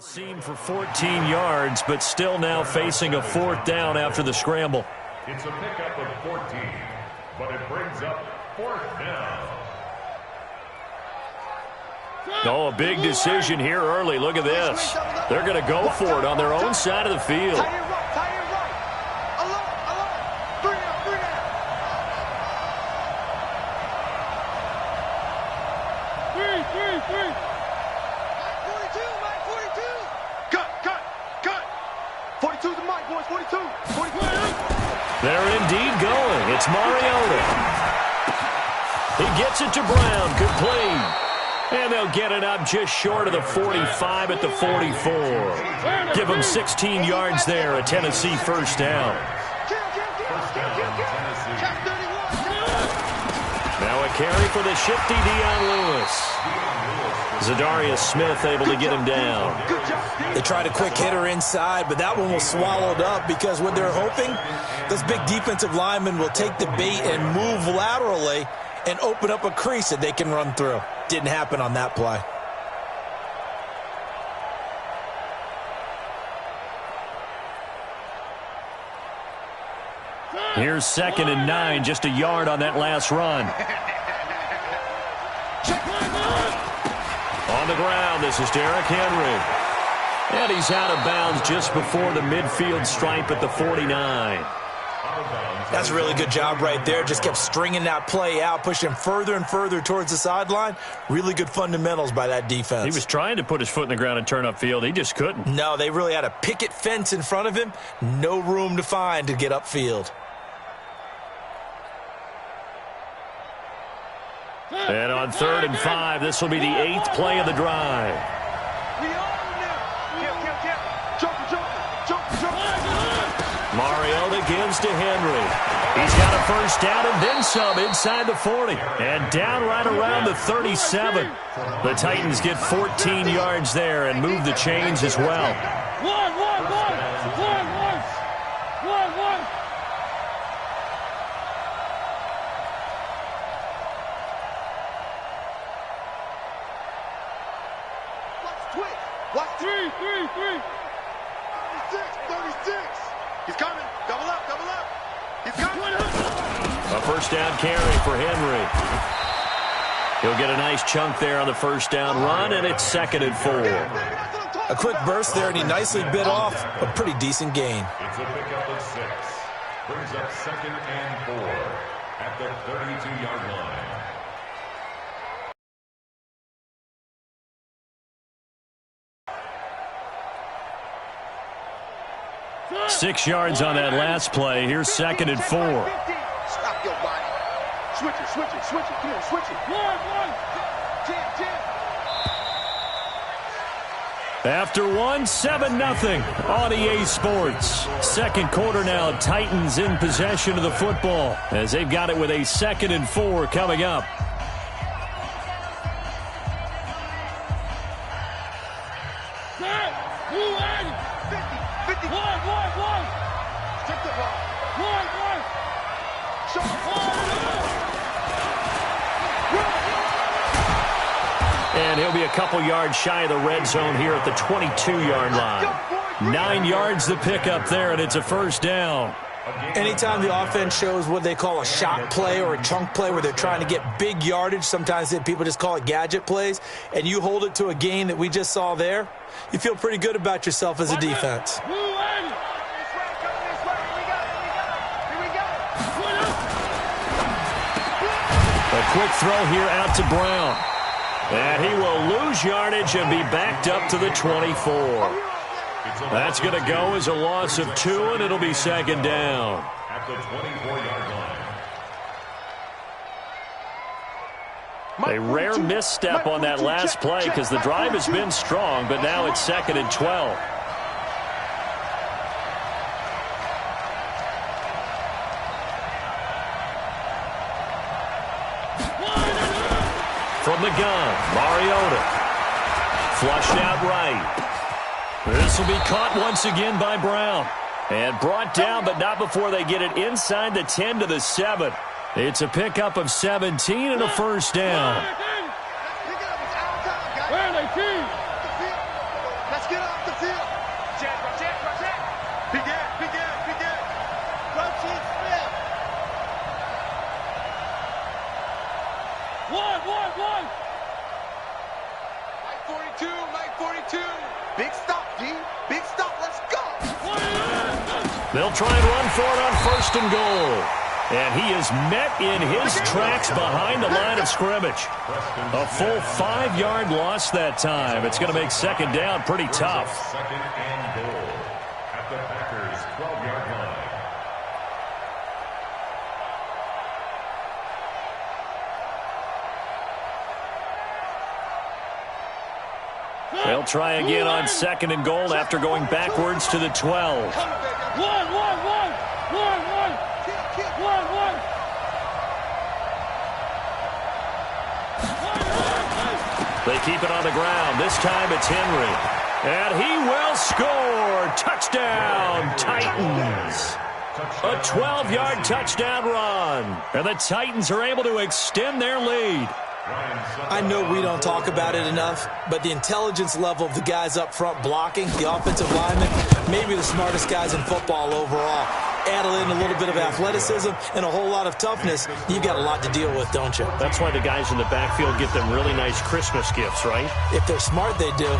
Seam for 14 yards, but still now facing a fourth down after the scramble. It's a pickup of 14, but it brings up fourth down. Oh, a big decision here early. Look at this. They're going to go for it on their own side of the field. They're indeed going. It's Mariota. He gets it to Brown. Complete. And they'll get it up just short of the 45 at the 44. Give them 16 yards there, a Tennessee first down. Now a carry for the shifty Dion Lewis. Zadarius Smith able to get him down. They tried a quick hitter inside, but that one was swallowed up because what they're hoping, those big defensive linemen will take the bait and move laterally and open up a crease that they can run through. Didn't happen on that play. Here's 2nd and 9, just a yard on that last run. On the ground, this is Derrick Henry. And he's out of bounds just before the midfield stripe at the 49. That's a really good job right there. Just kept stringing that play out, pushing further and further towards the sideline. Really good fundamentals by that defense. He was trying to put his foot in the ground and turn upfield. He just couldn't. No, they really had a picket fence in front of him. No room to find to get upfield. And on 3rd and 5, this will be the 8th play of the drive. Mariota gives to Henry. He's got a first down and then some inside the 40. And down right around the 37. The Titans get 14 yards there and move the chains as well. One. Watch three. 36. He's coming. Double up. He's coming. A first down carry for Henry. He'll get a nice chunk there on the first down run, and it's 2nd and 4. A quick burst there, and he nicely bit off a pretty decent gain. It's a pickup of 6. Brings up 2nd and 4 at the 32-yard line. 6 yards on that last play. Here's 2nd and 4. Stop your body. Switch it. Come on, switch it. One. Jam. After 7-0 on EA Sports. Second quarter now, Titans in possession of the football as they've got it with a 2nd and 4 coming up. And he'll be a couple yards shy of the red zone here at the 22-yard line. 9 yards the pickup there, and it's a first down. Anytime the offense shows what they call a shot play or a chunk play where they're trying to get big yardage, sometimes people just call it gadget plays, and you hold it to a gain that we just saw there, you feel pretty good about yourself as a defense. A quick throw here out to Brown. And he will lose yardage and be backed up to the 24. That's going to go as a loss of 2, and it'll be 2nd down. At the 24-yard line. A rare misstep on that last play because the drive has been strong, but now it's 2nd and 12. From the gun, Mariota. Flushed out right. This will be caught once again by Brown. And brought down, but not before they get it inside the 10 to the 7. It's a pickup of 17 and a first down. Let's get up. 2. Big stop, D. Big stop. Let's go. They'll try and run for it on 1st and goal. And he is met in his tracks behind the line of scrimmage. A full 5-yard loss that time. It's going to make 2nd down pretty tough. 2nd and goal at the Packers' 12-yard line. They'll try again on 2nd and goal after going backwards to the 12. They keep it on the ground. This time it's Henry. And he will score. Touchdown, Titans. A 12-yard touchdown run. And the Titans are able to extend their lead. I know we don't talk about it enough, but the intelligence level of the guys up front blocking, the offensive linemen, maybe the smartest guys in football overall. Add in a little bit of athleticism and a whole lot of toughness, you've got a lot to deal with, don't you? That's why the guys in the backfield get them really nice Christmas gifts, right? If they're smart, they do.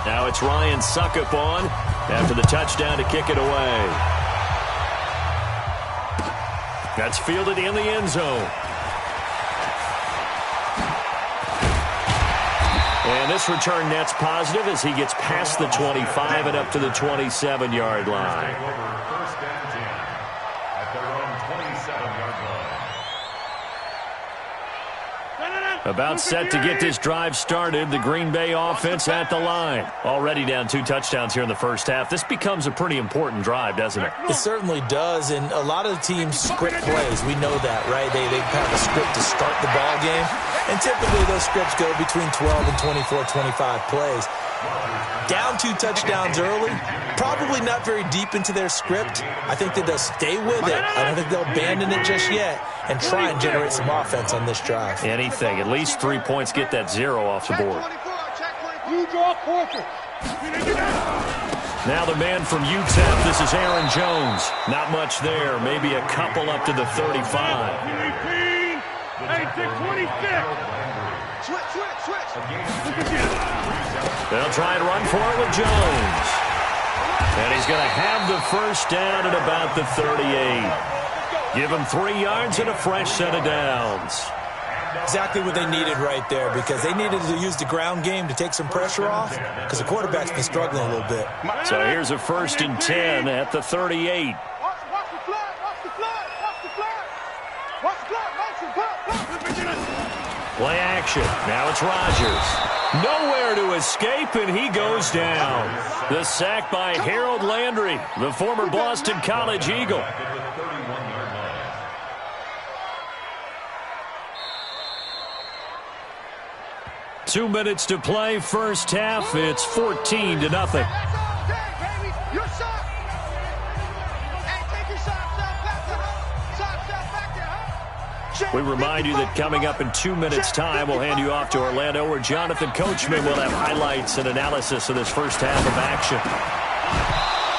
Now it's Ryan Succop on after the touchdown to kick it away. That's fielded in the end zone. And this return net's positive as he gets past the 25 and up to the 27-yard line. First and 10 at their own 27-yard line. About set to get this drive started, the Green Bay offense at the line. Already down 2 touchdowns here in the first half. This becomes a pretty important drive, doesn't it? It certainly does, and a lot of the teams script plays. We know that, right? They have a script to start the ball game, and typically those scripts go between 12 and 24, 25 plays. Down 2 touchdowns early, probably not very deep into their script. I think that they'll stay with it. I don't think they'll abandon it just yet and try and generate some offense on this drive. Anything. At least 3 points, get that 0 off the board. You draw quarter. Now the man from UTEP, this is Aaron Jones. Not much there, maybe a couple up to the 35. Hey, 26. Switch. They'll try and run for it with Jones. And he's going to have the first down at about the 38. Give him 3 yards and a fresh set of downs. Exactly what they needed right there, because they needed to use the ground game to take some pressure off, because the quarterback's been struggling a little bit. So here's a 1st and 10 at the 38. Watch the flag. Play action. Now it's Rodgers. Nowhere to escape, and he goes down. The sack by Harold Landry, the former Boston College Eagle. 2 minutes to play, first half. It's 14-0. We remind you that coming up in 2 minutes' time, we'll hand you off to Orlando, where Jonathan Coachman will have highlights and analysis of this first half of action.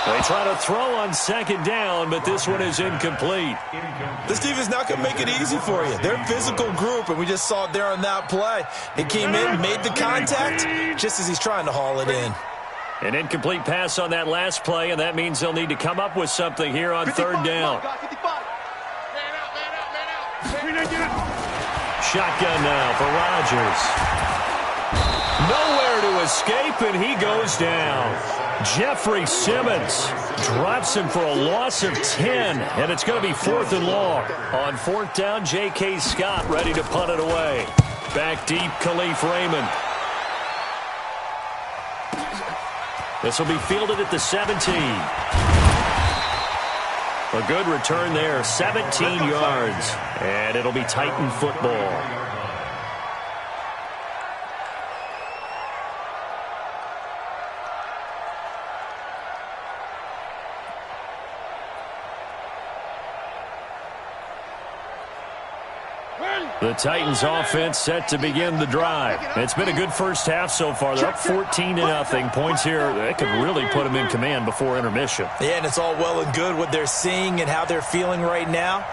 They try to throw on 2nd down, but this one is incomplete. This team is not going to make it easy for you. They're a physical group, and we just saw it there on that play. He came in, made the contact, just as he's trying to haul it in. An incomplete pass on that last play, and that means they'll need to come up with something here on 3rd down. Shotgun now for Rodgers. Nowhere to escape, and he goes down. Jeffrey Simmons drops him for a loss of 10, and it's going to be 4th and long. On 4th down, J.K. Scott ready to punt it away. Back deep, Khalif Raymond. This will be fielded at the 17. A good return there, 17 yards, and it'll be Titan football. The Titans offense set to begin the drive. It's been a good first half so far. They're up 14-0. Points here, that could really put them in command before intermission. Yeah, and it's all well and good what they're seeing and how they're feeling right now.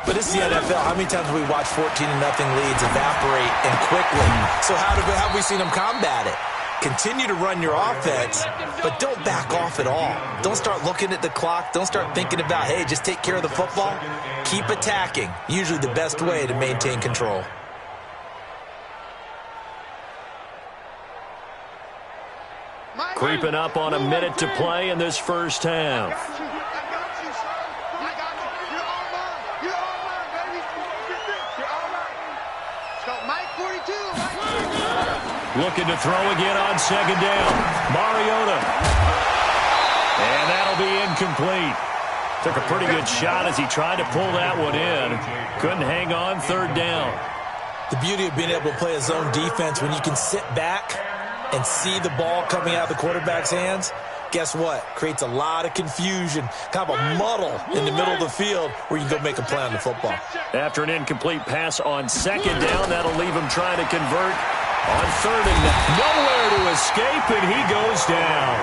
But it's the NFL. How many times have we watched 14-0 leads evaporate and quickly? So how have we seen them combat it? Continue to run your offense, but don't back off at all. Don't start looking at the clock. Don't start thinking about, hey, just take care of the football. Keep attacking. Usually the best way to maintain control. Creeping up on a minute to play in this first half. Looking to throw again on second down. Mariota. And that'll be incomplete. Took a pretty good shot as he tried to pull that one in. Couldn't hang on third down. The beauty of being able to play a zone defense when you can sit back and see the ball coming out of the quarterback's hands, guess what? Creates a lot of confusion, kind of a muddle in the middle of the field where you can go make a play on the football. After an incomplete pass on second down, that'll leave him trying to convert on third and nowhere to escape, and he goes down.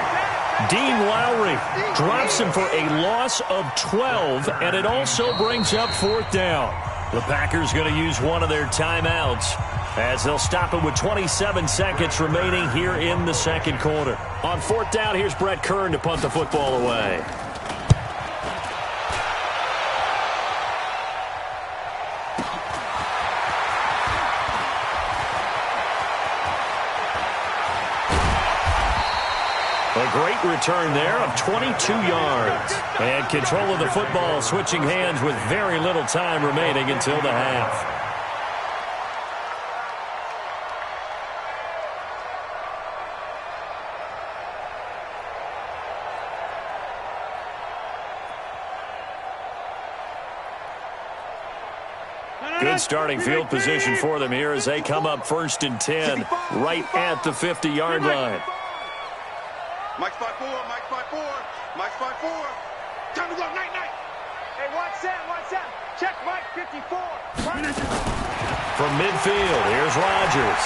Dean Lowry drops him for a loss of 12, and it also brings up fourth down. The Packers going to use one of their timeouts as they'll stop it with 27 seconds remaining here in the second quarter. On fourth down, here's Brett Kern to punt the football away. A great return there of 22 yards. And control of the football, switching hands with very little time remaining until the half. Good starting field position for them here as they come up 1st and 10 right at the 50-yard line. Mike's 5-4, Mike's 5-4, Mike's 5-4. Time to go, night. Hey, watch that. Check Mike, 54. From midfield, here's Rodgers.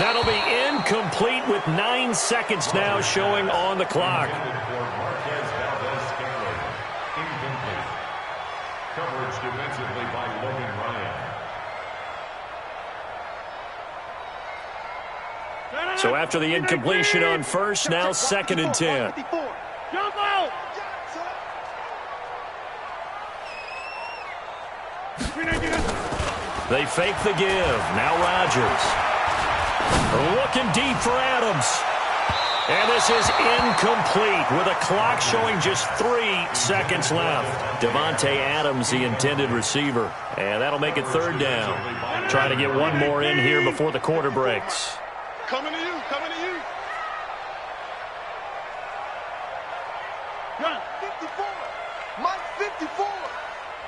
That'll be incomplete with 9 seconds now showing on the clock. Coverage defensively by Logan Ryan. So after the incompletion on first, now 2nd and 10. Jump out! They fake the give. Now Rodgers. Looking deep for Adams. And this is incomplete with a clock showing just 3 seconds left. Devontae Adams, the intended receiver. And that'll make it 3rd down. Trying to get one more in here before the quarter breaks. Coming to you. Run, 54. Mike, 54.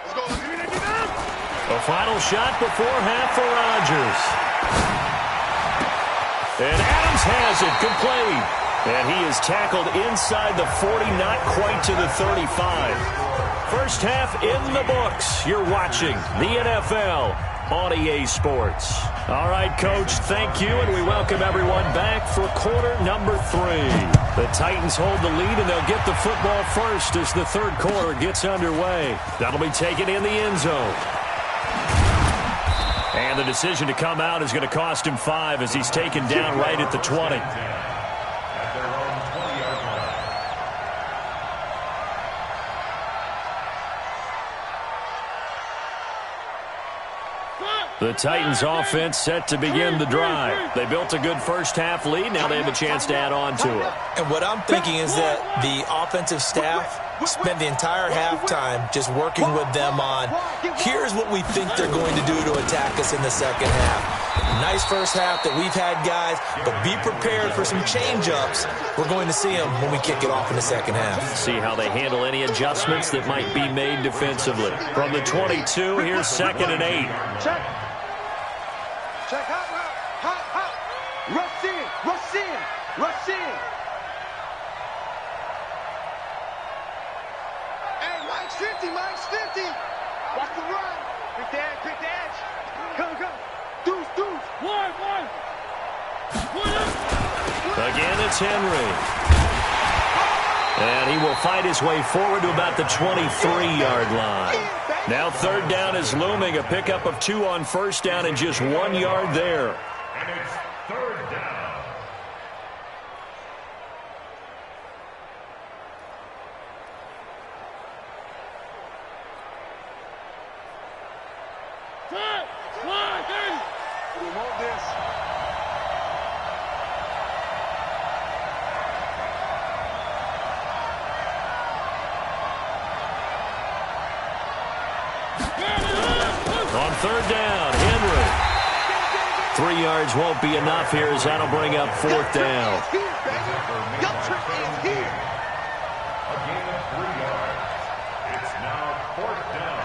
Let's go. A final shot before half for Rodgers. And Adams has it, complete. And he is tackled inside the 40, not quite to the 35. First half in the books. You're watching the NFL on EA Sports. All right, Coach, thank you, and we welcome everyone back for quarter number 3. The Titans hold the lead, and they'll get the football first as the third quarter gets underway. That'll be taken in the end zone. And the decision to come out is going to cost him 5 as he's taken down right at the 20. The Titans offense set to begin the drive. They built a good first half lead. Now they have a chance to add on to it. And what I'm thinking is that the offensive staff spent the entire halftime just working with them on, here's what we think they're going to do to attack us in the second half. Nice first half that we've had, guys, but be prepared for some change-ups. We're going to see them when we kick it off in the second half. See how they handle any adjustmts that might be made defensively. From the 22, here's 2nd and 8. Check, hot. Rush in. Hey, Mike's 50. Watch the run. Pick the edge. Come. Deuce. One. Again, it's Henry. And he will fight his way forward to about the 23-yard line. Now third down is looming. A pickup of 2 on first down and just 1 yard there. And it's third down. Remove this. On third down, Henry. 3 yards won't be enough here as that'll bring up fourth down. A gain of 3 yards. It's now fourth down.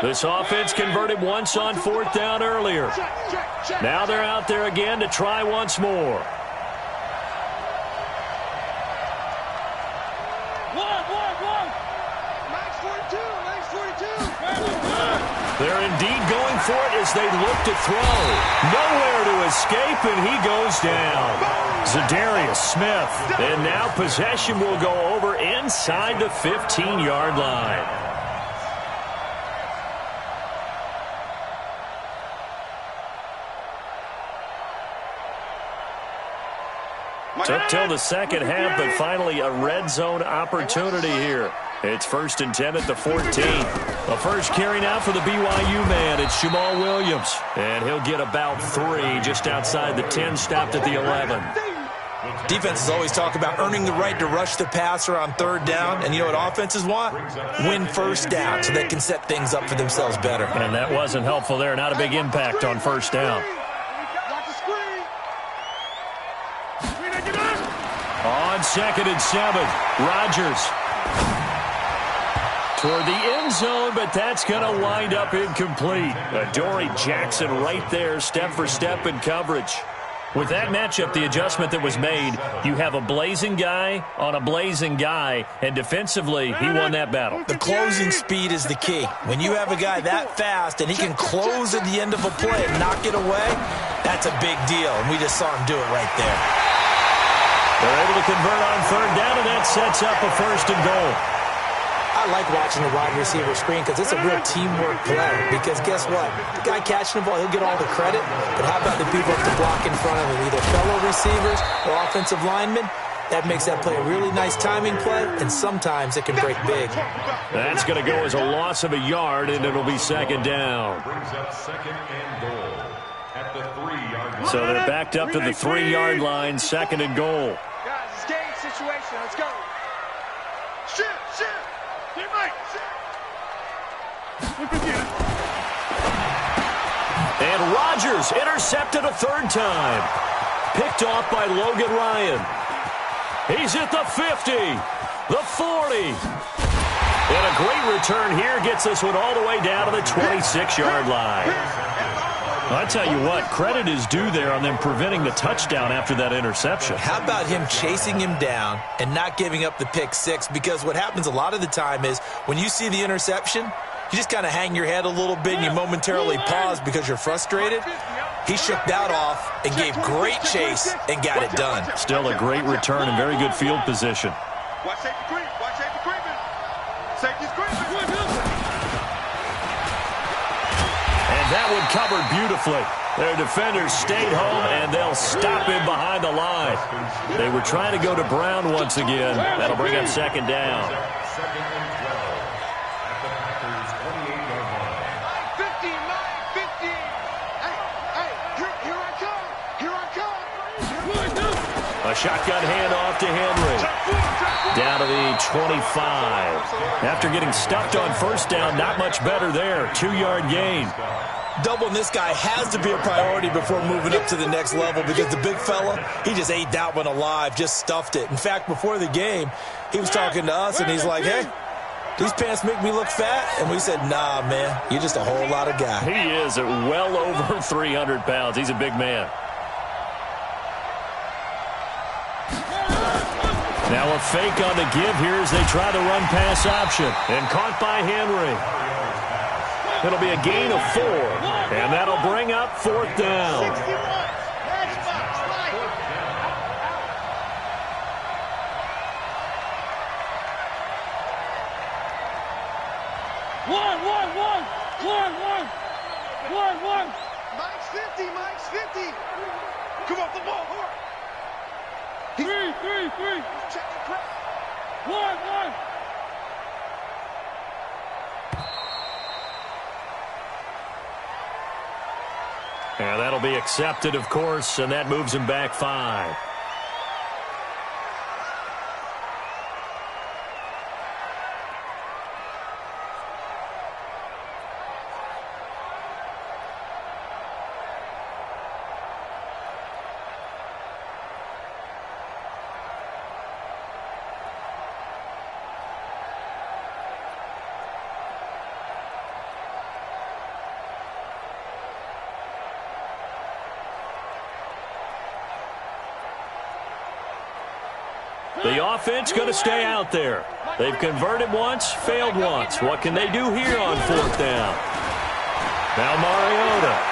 This offense converted once on fourth down earlier. Now they're out there again to try once more. They're indeed going for it as they look to throw. Nowhere to escape, and he goes down. Zadarius Smith. And now possession will go over inside the 15-yard line. Took till the second half, but finally a red zone opportunity here. It's 1st and 10 at the 14. The first carry now for the BYU man. It's Jamal Williams. And he'll get about 3 just outside the 10, stopped at the 11. Defenses always talk about earning the right to rush the passer on third down. And you know what offenses want? Win first down so they can set things up for themselves better. And that wasn't helpful there. Not a big impact on first down. On 2nd and 7, Rodgers. Toward the end zone, but that's going to wind up incomplete. Adoree Jackson right there, step for step in coverage. With that matchup, the adjustment that was made, you have a blazing guy on a blazing guy, and defensively, he won that battle. The closing speed is the key. When you have a guy that fast and he can close at the end of a play and knock it away, that's a big deal, and we just saw him do it right there. They're able to convert on third down, and that sets up a 1st and goal. I like watching the wide receiver screen because it's a real teamwork play. Because guess what? The guy catching the ball, he'll get all the credit. But how about the people at the block in front of him, either fellow receivers or offensive linemen? That makes that play a really nice timing play, and sometimes it can break big. That's going to go as a loss of a yard, and it'll be 2nd down. Brings up 2nd and goal at the 3-yard line. So they're backed up to the 3-yard line, 2nd and goal. Guys, it's game situation. Let's go. Shit. Get right. And Rodgers intercepted a 3rd time. Picked off by Logan Ryan. He's at the 50, the 40. And a great return here gets this one all the way down to the 26-yard line. I tell you what, credit is due there on them preventing the touchdown after that interception. How about him chasing him down and not giving up the pick 6? Because what happens a lot of the time is when you see the interception, you just kind of hang your head a little bit and you momentarily pause because you're frustrated. He shook that off and gave great chase and got it done. Still a great return and very good field position. Watch safety creep. Watch safety creeping. Safety's creeping. And that one covered beautifully. Their defenders stayed home, and they'll stop him behind the line. They were trying to go to Brown once again. That'll bring up 2nd down. 2nd and 12 at the Packers' 28-yard line. 15, 9, 15. Hey, here I come. Here I come. A shotgun handoff to Henry. Down to the 25. After getting stuffed on first down, not much better there. 2-yard gain. Doubling this guy has to be a priority before moving up to the next level because the big fella, he just ate that one alive, just stuffed it. In fact, before the game, he was talking to us, and he's like, hey, these pants make me look fat? And we said, nah, man, you're just a whole lot of guy. He is at well over 300 pounds. He's a big man. Now a fake on the give here as they try the run-pass option. And caught by Henry. It'll be a gain of 4, and that'll bring up 4th down. Mike's 50, Mike's 50. Come off the ball, hurry. Three. Check the crowd. One. And that'll be accepted, of course, and that moves him back 5. The offense going to stay out there. They've converted once, failed once. What can they do here on 4th down? Now Mariota.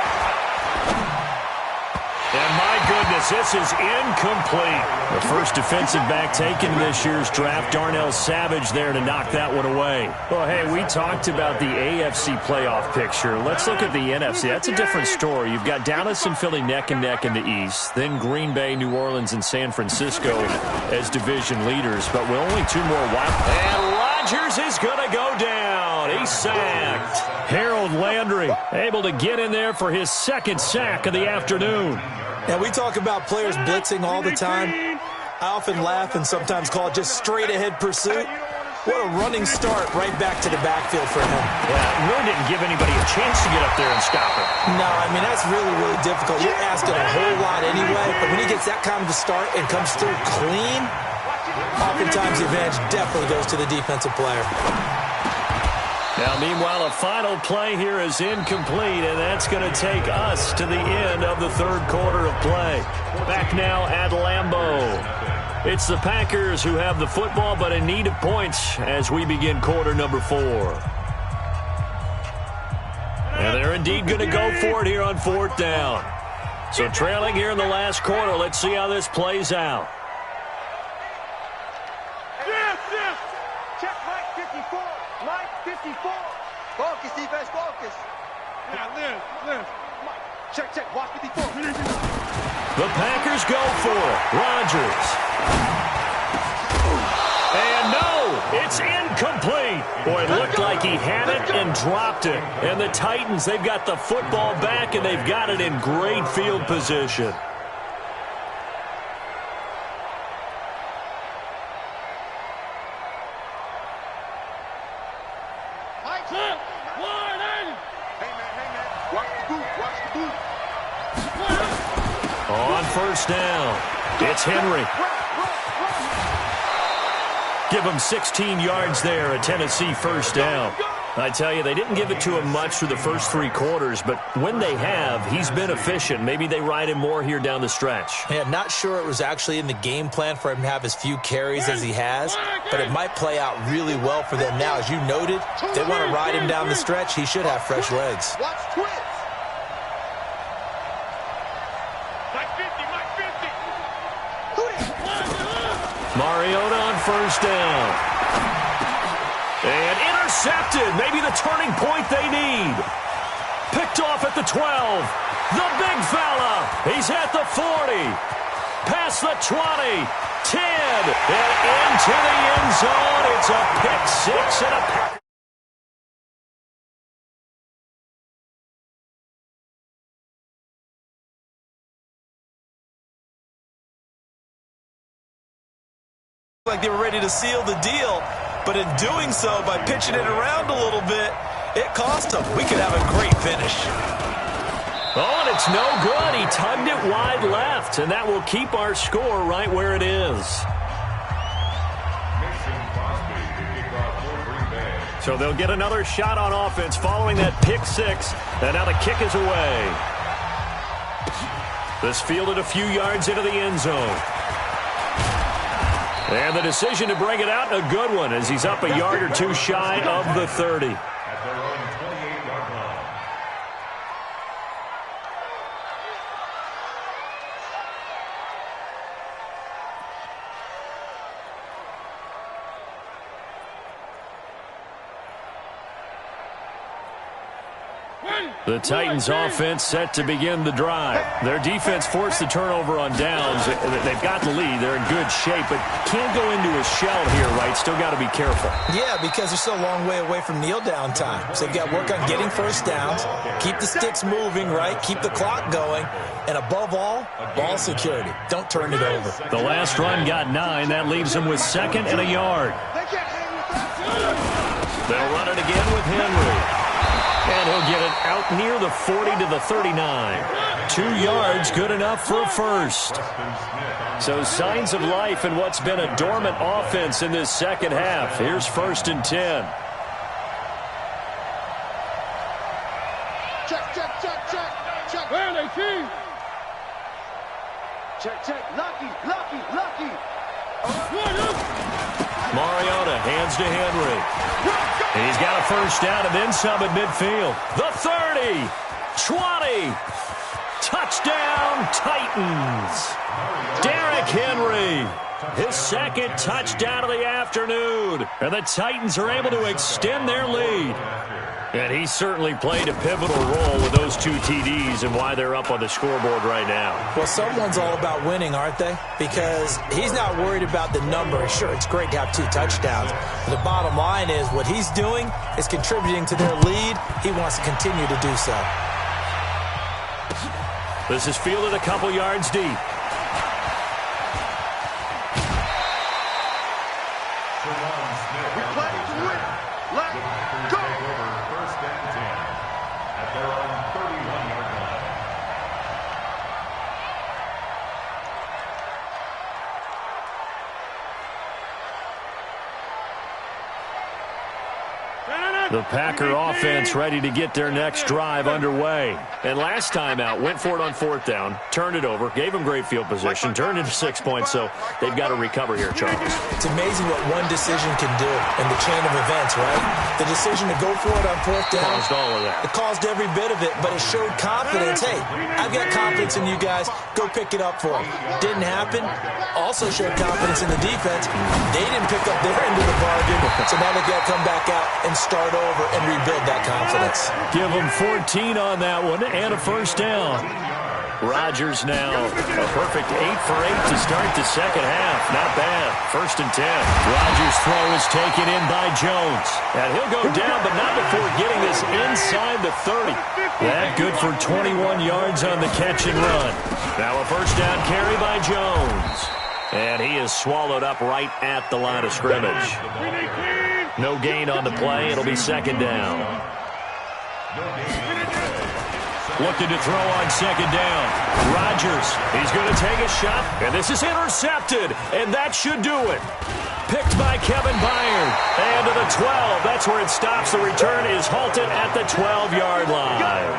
And my goodness, this is incomplete. The first defensive back taken in this year's draft, Darnell Savage there to knock that one away. Well, hey, we talked about the AFC playoff picture. Let's look at the NFC. That's a different story. You've got Dallas and Philly neck and neck in the East. Then Green Bay, New Orleans, and San Francisco as division leaders. But with only 2 more wild. And Rodgers is going to go down. He's sacked. Harold Landry able to get in there for his 2nd sack of the afternoon. And we talk about players blitzing all the time. I often laugh and sometimes call it just straight-ahead pursuit. What a running start right back to the backfield for him. Yeah, it really didn't give anybody a chance to get up there and stop it. No, I mean, that's really, really difficult. You're asking a whole lot anyway, but when he gets that kind of a start and comes through clean, oftentimes the advantage definitely goes to the defensive player. Now, meanwhile, a final play here is incomplete, and that's going to take us to the end of the 3rd quarter of play. Back now at Lambeau. It's the Packers who have the football, but in need of points as we begin quarter number 4. And they're indeed going to go for it here on 4th down. So trailing here in the last quarter, let's see how this plays out. Check Mike 54. Mike 54. Focus, defense, focus. Yeah, Liz. Check. Watch 54. The Packers go for it. Rodgers. And no, it's incomplete. Boy, it looked like he had it and dropped it. And the Titans, they've got the football back, and they've got it in great field position. On 1st down, it's Henry. Give him 16 yards there, a Tennessee 1st down. I tell you, they didn't give it to him much through the first 3 quarters, but when they have, he's been efficient. Maybe they ride him more here down the stretch. Yeah, not sure it was actually in the game plan for him to have as few carries as he has, but it might play out really well for them now. As you noted, if they want to ride him down the stretch, he should have fresh legs. Watch twins. Mariota on 1st down. And intercepted. Maybe the turning point they need. Picked off at the 12. The big fella. He's at the 40. Past the 20. 10. And into the end zone. It's a pick 6 and a pack. Like they were ready to seal the deal, but in doing so, by pitching it around a little bit, it cost them. We could have a great finish. Oh, and it's no good. He tugged it wide left, and that will keep our score right where it is. So they'll get another shot on offense following that pick 6, and now the kick is away. This fielded a few yards into the end zone. And the decision to bring it out, a good one, as he's up a yard or 2 shy of the 30. At their own 28-yard line. The Titans offense set to begin the drive. Their defense forced the turnover on downs. They've got the lead. They're in good shape, but can't go into a shell here, right? Still got to be careful. Yeah, because they're still a long way away from kneel down time. So you've got to work on getting first downs, keep the sticks moving, right? Keep the clock going, and above all, ball security. Don't turn it over. The last run got 9. That leaves them with 2nd and a yard. They'll run it again with Henry. And he'll get it out near the 40 to the 39. 2 yards, good enough for a first. So signs of life in what's been a dormant offense in this second half. Here's 1st and 10. Check. Where they see? Check. Lucky. Mariota hands to Henry. He's got a first down and then some at midfield. The 30, 20, touchdown Titans. Derrick Henry, his 2nd touchdown of the afternoon. And the Titans are able to extend their lead. And he certainly played a pivotal role with those 2 TDs and why they're up on the scoreboard right now. Well, someone's all about winning, aren't they? Because he's not worried about the number. Sure, it's great to have 2 touchdowns. But the bottom line is what he's doing is contributing to their lead. He wants to continue to do so. This is fielded a couple yards deep. We play to win. Let's go. First and 10 at their own 31-yard line. The Packer offense ready to get their next drive underway. And last time out, went for it on 4th down, turned it over, gave them great field position, turned into 6 points, so they've got to recover here, Charles. It's amazing what one decision can do in the chain of events, right? The decision to go for it on 4th down. Caused all of that. It caused every bit of it, but it showed confidence. Hey, I've got confidence in you guys. Go pick it up for them. Didn't happen. Also showed confidence in the defense. They didn't pick up their end of the bargain, so now they got to come back out and start over and rebuild that confidence. Give them 14 on that one and a first down. Rodgers now a perfect 8 for 8 to start the second half. Not bad. 1st and 10. Rodgers' throw is taken in by Jones. And he'll go down, but not before getting this inside the 30. That good for 21 yards on the catch and run. Now a first down carry by Jones. And he is swallowed up right at the line of scrimmage. No gain on the play. It'll be 2nd down. Looking to throw on 2nd down. Rodgers, he's going to take a shot, and this is intercepted, and that should do it. Picked by Kevin Byard. And to the 12. That's where it stops. The return is halted at the 12-yard line.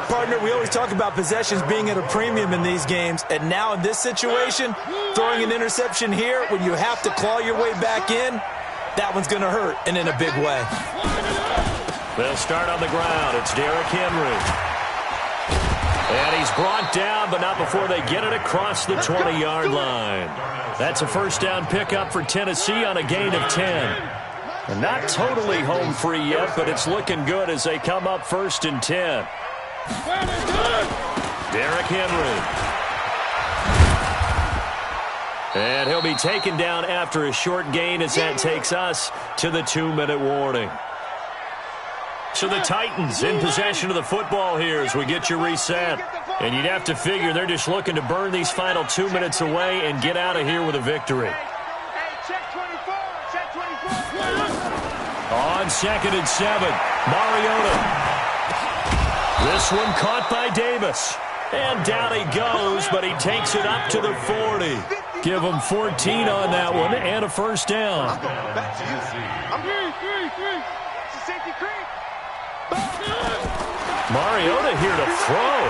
Partner, we always talk about possessions being at a premium in these games, and now in this situation, throwing an interception here when you have to claw your way back in, that one's going to hurt, and in a big way. They'll start on the ground. It's Derrick Henry. And he's brought down, but not before they get it across the 20-yard line. That's a first down pickup for Tennessee on a gain of 10. And not totally home free yet, but it's looking good as they come up 1st and 10. Derrick Henry. And he'll be taken down after a short gain as that takes us to the 2-minute warning. So the Titans in possession of the football here as we get you reset. And you'd have to figure they're just looking to burn these final 2 minutes away and get out of here with a victory. On 2nd and 7, Mariota. This one caught by Davis. And down he goes, but he takes it up to the 40. Give him 14 on that one and a first down. Mariota here to throw.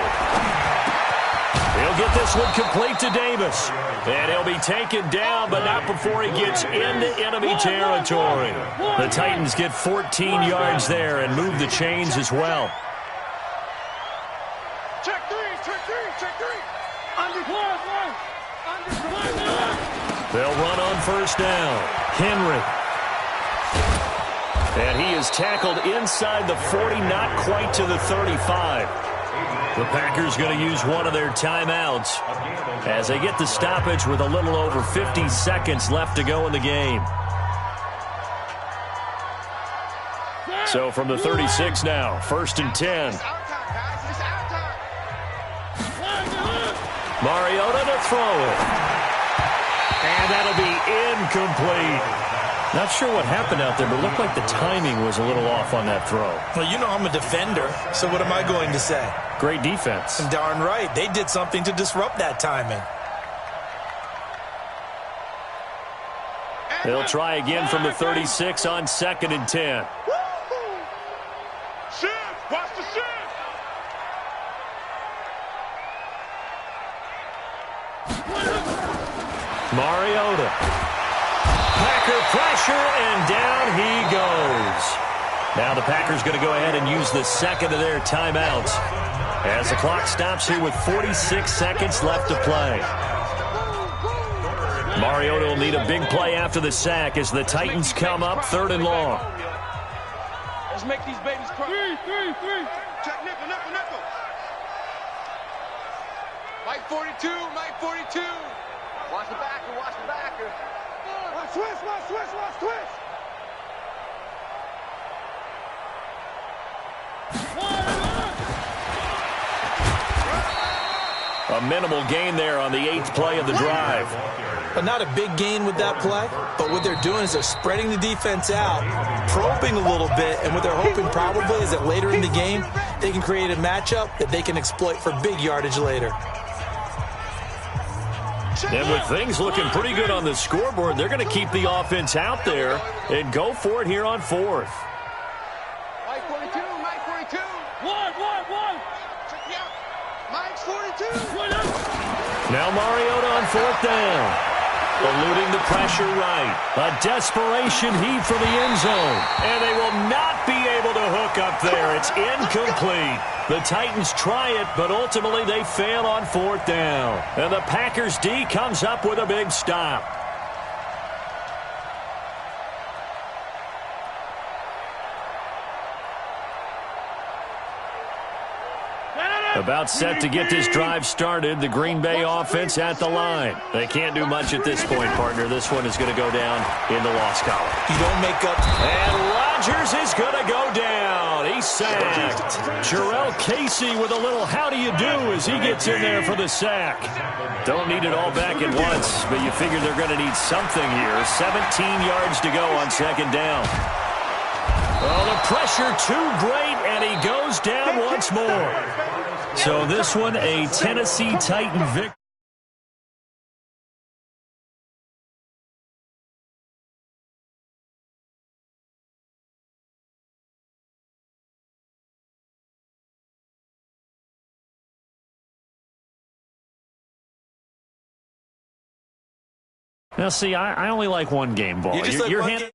He'll get this one complete to Davis. And he'll be taken down, but not before he gets into enemy territory. The Titans get 14 yards there and move the chains as well. Check three. They'll run on first down. Henry. And he is tackled inside the 40, not quite to the 35. The Packers going to use one of their timeouts as they get the stoppage with a little over 50 seconds left to go in the game. So from the 36 now, 1st and 10. Mariota to throw it. And that'll be incomplete. Not sure what happened out there, but it looked like the timing was a little off on that throw. Well, you know I'm a defender, so what am I going to say? Great defense. Darn right. They did something to disrupt that timing. They'll try again from the 36 on 2nd and 10. Shift! Watch the shift! Mariota. Packer pressure, and down he goes. Now the Packers going to go ahead and use the second of their timeouts as the clock stops here with 46 seconds left to play. Mariota will need a big play after the sack as the Titans come up 3rd and long. Let's make these babies cry. Three. Check nickel. Mike 42, Mike 42. Watch the backer. Watch twist. A minimal gain there on the 8th play of the drive. But not a big gain with that play. But what they're doing is they're spreading the defense out, probing a little bit, and what they're hoping probably is that later in the game, they can create a matchup that they can exploit for big yardage later. And with things looking pretty good on the scoreboard, they're going to keep the offense out there and go for it here on 4th. Mike 42. One. Check me out. Mike's 42. Now Mariota on 4th down. Eluding the pressure right. A desperation heave for the end zone. And they will not be able to hook up there. It's incomplete. The Titans try it, but ultimately they fail on 4th down. And the Packers D comes up with a big stop. About set to get this drive started. The Green Bay offense at the line. They can't do much at this point, partner. This one is going to go down in the loss column. You don't make up. And Rodgers is going to go down. He's sacked. Jarrell Casey with a little how do you do as he gets in there for the sack. Don't need it all back at once, but you figure they're going to need something here. 17 yards to go on 2nd down. Oh, the pressure too great, and he goes down once more. So this one, a Tennessee Titan victory. Now, see, I only like one game ball. You just like one game?